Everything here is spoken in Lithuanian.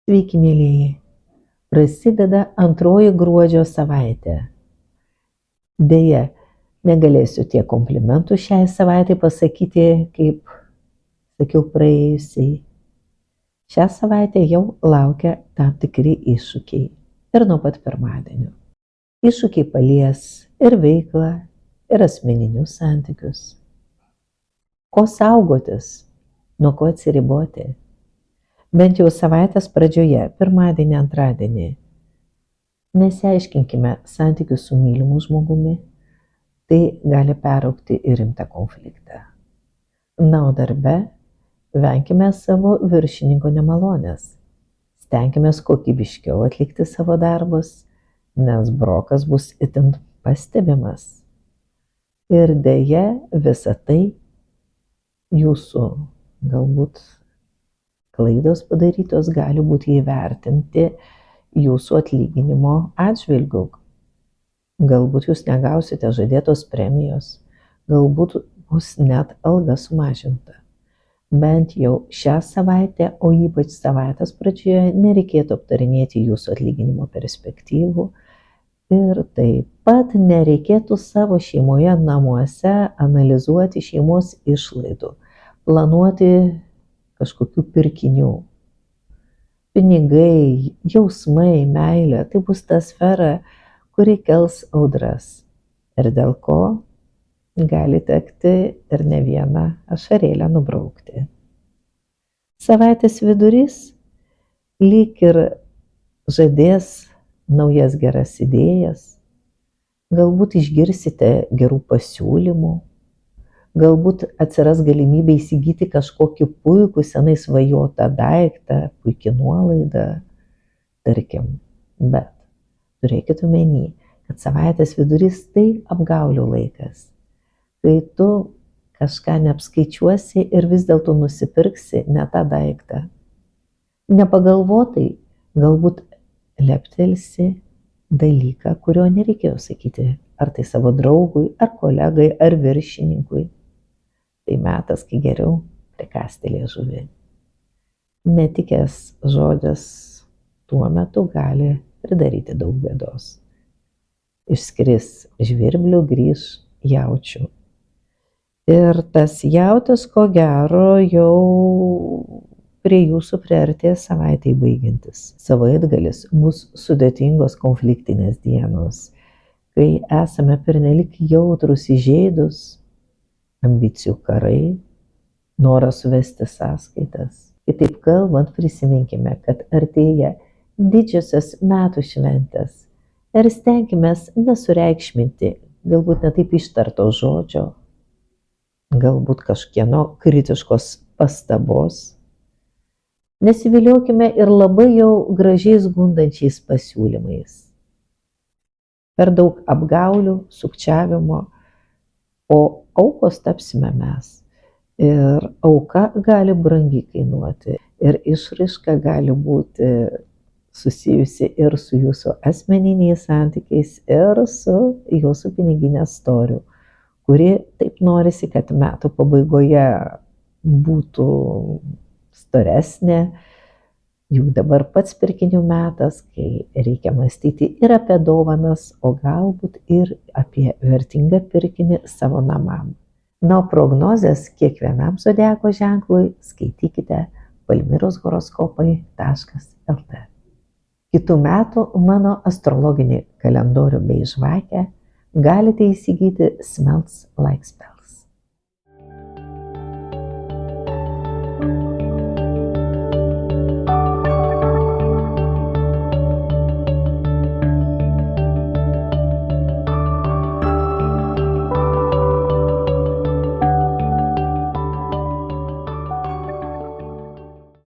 Sveiki, mėlyjeji. Prasideda antroji gruodžio savaitė. Deja, negalėsiu tiek komplimentų šiai savaitai pasakyti, kaip sakiau praėjusiai. Šią savaitę jau laukia tam tikri iššūkiai ir nuo pat pirmadienio. Iššūkiai palies ir veiklą, ir asmeninius santykius. Ko saugotis, nuo ko atsiriboti? Bent jau savaitės pradžioje, pirmadienį, antradienį. Nesiaiškinkime santykių su mylimu žmogumi, tai gali peraugti į rimtą konfliktą. Na, o darbe venkime savo viršininko nemalonės. Stenkime kokybiškiau atlikti savo darbus, nes brokas bus itin pastebimas. Ir deja, visa tai jūsų galbūt klaidos padarytos gali būti įvertinti jūsų atlyginimo atžvilgiu. Galbūt jūs negausite žadėtos premijos, galbūt bus net alga sumažinta. Bent jau šią savaitę, o ypač savaitės pradžioje, nereikėtų aptarinėti jūsų atlyginimo perspektyvų ir taip pat nereikėtų savo šeimoje namuose analizuoti šeimos išlaidų, planuoti kažkokių pirkinių. Pinigai, jausmai, meilė – tai bus ta sfera, kuri kels audras ir dėl ko gali tekti ir ne vieną ašarėlę nubraukti. Savaitės vidurys lyg ir žadės naujas geras idėjas, galbūt išgirsite gerų pasiūlymų, galbūt atsiras galimybė įsigyti kažkokį puikų senai svajotą daiktą, puikią nuolaidą, tarkim. Bet turėkit omeny, kad savaitės vidurys tai apgaulių laikas, kai tu kažką neapskaičiuosi ir vis dėlto nusipirksi ne tą daiktą. Nepagalvotai galbūt leptelsi dalyką, kurio nereikėjo sakyti, ar tai savo draugui, ar kolegai, ar viršininkui. Tai metas, kai geriau prikąsti liežuvį. Netikęs žodis tuo metu gali pridaryti daug bėdos. Išskris žvirblių, grįš jaučių. Ir tas jautis, ko gero, jau prie jūsų priartės savaitei baigiantis. Savaitgalis bus sudėtingos konfliktinės dienos, kai esame pernelik jautrus, įžeidus, ambicijų karai, noras suvesti sąskaitas. Kitaip kalbant, prisiminkime, kad artėja didžiosios metų šventės ir stenkimės nesureikšminti, galbūt netaip ištarto žodžio, galbūt kažkieno kritiškos pastabos. Nesiviliokime ir labai jau gražiais gundančiais pasiūlymais. Per daug apgaulių, sukčiavimo, o aukos tapsime mes. Ir auka gali brangiai kainuoti. Ir išraiška gali būti susijusi ir su jūsų asmeniniais santykiais, ir su jūsų piniginės storiu, kuri taip norisi, kad metų pabaigoje būtų storesnė. Juk dabar pats pirkinių metas, kai reikia mąstyti ir apie dovanas, o galbūt ir apie vertingą pirkinį savo namam. Na, o prognozes kiekvienam zodiako ženklui skaitykite palmirashoroskopai.lt. Kitų metų mano astrologinį kalendorių bei žvakę galite įsigyti Smells Like Spell.